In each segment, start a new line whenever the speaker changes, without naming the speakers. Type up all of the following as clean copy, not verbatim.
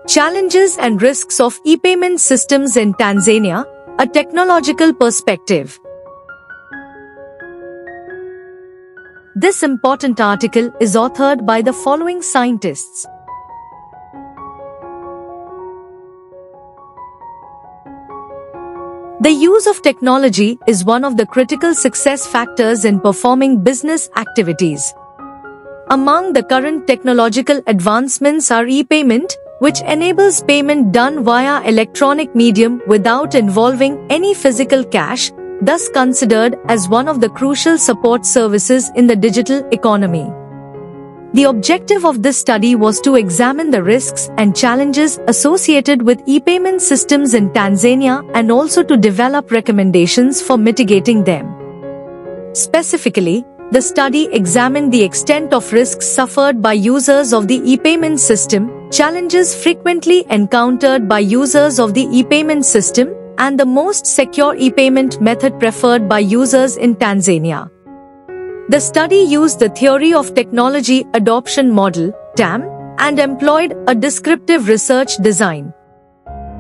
Challenges and risks of e-payment systems in Tanzania, a technological perspective. This important article is authored by the following scientists. The use of technology is one of the critical success factors in performing business activities. Among the current technological advancements are e-payment, which enables payment done via electronic medium without involving any physical cash, thus considered as one of the crucial support services in the digital economy. The objective of this study was to examine the risks and challenges associated with e-payment systems in Tanzania and also to develop recommendations for mitigating them. Specifically, the study examined the extent of risks suffered by users of the e-payment system, challenges frequently encountered by users of the e-payment system, and the most secure e-payment method preferred by users in Tanzania. The study used the Theory of Technology Adoption Model, TAM, and employed a descriptive research design.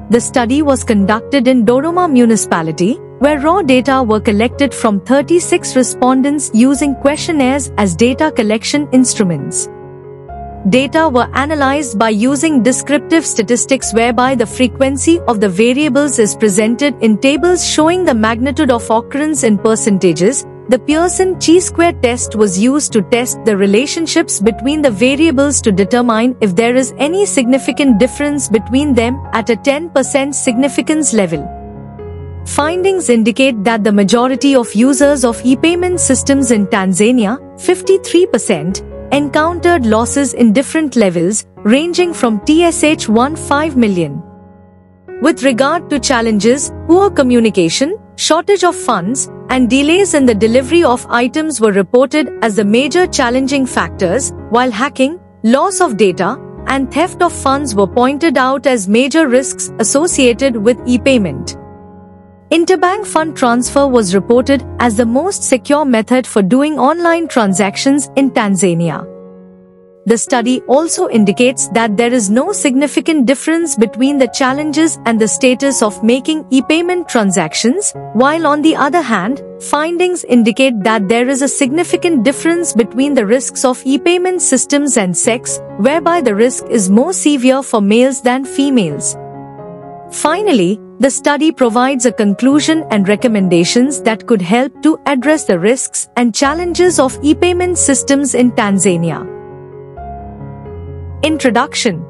The study was conducted in Dodoma municipality, where raw data were collected from 36 respondents using questionnaires as data collection instruments. Data were analyzed by using descriptive statistics whereby the frequency of the variables is presented in tables showing the magnitude of occurrence in percentages. The Pearson chi-square test was used to test the relationships between the variables to determine if there is any significant difference between them at a 10% significance level. Findings indicate that the majority of users of e-payment systems in Tanzania, 53%, encountered losses in different levels, ranging from TSH 15 million. With regard to challenges, poor communication, shortage of funds, and delays in the delivery of items were reported as the major challenging factors, while hacking, loss of data, and theft of funds were pointed out as major risks associated with e-payment. Interbank fund transfer was reported as the most secure method for doing online transactions in Tanzania. The study also indicates that there is no significant difference between the challenges and the status of making e-payment transactions, while on the other hand, findings indicate that there is a significant difference between the risks of e-payment systems and sex, whereby the risk is more severe for males than females. Finally, the study provides a conclusion and recommendations that could help to address the risks and challenges of e-payment systems in Tanzania. Introduction.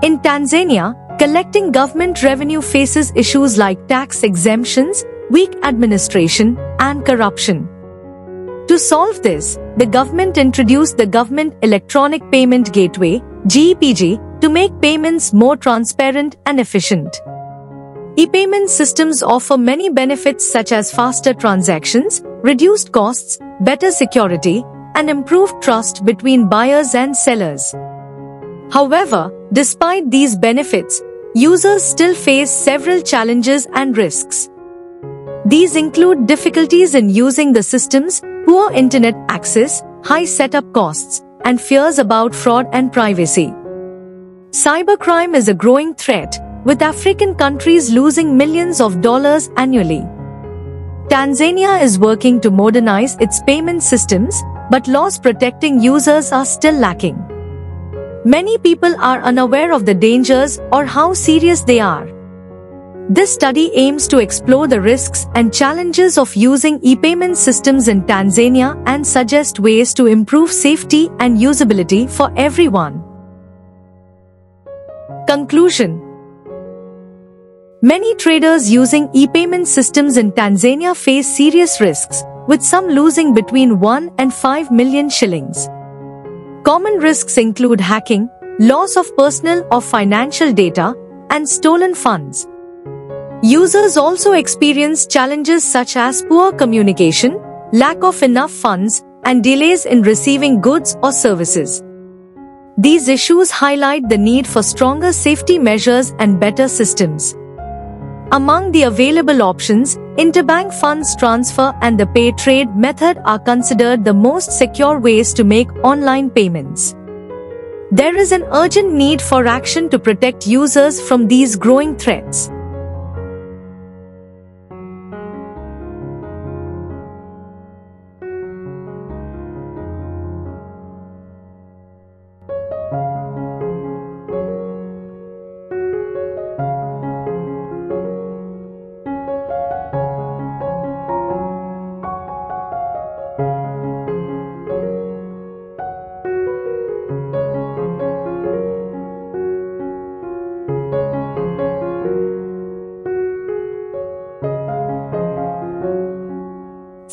In Tanzania, collecting government revenue faces issues like tax exemptions, weak administration, and corruption. To solve this, the government introduced the Government Electronic Payment Gateway, GEPG, to make payments more transparent and efficient. E-payment systems offer many benefits such as faster transactions, reduced costs, better security, and improved trust between buyers and sellers. However, despite these benefits, users still face several challenges and risks. These include difficulties in using the systems, poor internet access, high setup costs, and fears about fraud and privacy. Cybercrime is a growing threat, with African countries losing millions of dollars annually. Tanzania is working to modernize its payment systems, but laws protecting users are still lacking. Many people are unaware of the dangers or how serious they are. This study aims to explore the risks and challenges of using e-payment systems in Tanzania and suggest ways to improve safety and usability for everyone. Conclusion. Many traders using e-payment systems in Tanzania face serious risks, with some losing between 1 and 5 million shillings. Common risks include hacking, loss of personal or financial data, and stolen funds. Users also experience challenges such as poor communication, lack of enough funds, and delays in receiving goods or services. These issues highlight the need for stronger safety measures and better systems. Among the available options, interbank funds transfer and the pay trade method are considered the most secure ways to make online payments. There is an urgent need for action to protect users from these growing threats.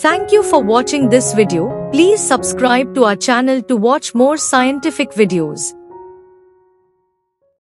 Thank you for watching this video. Please subscribe to our channel to watch more scientific videos.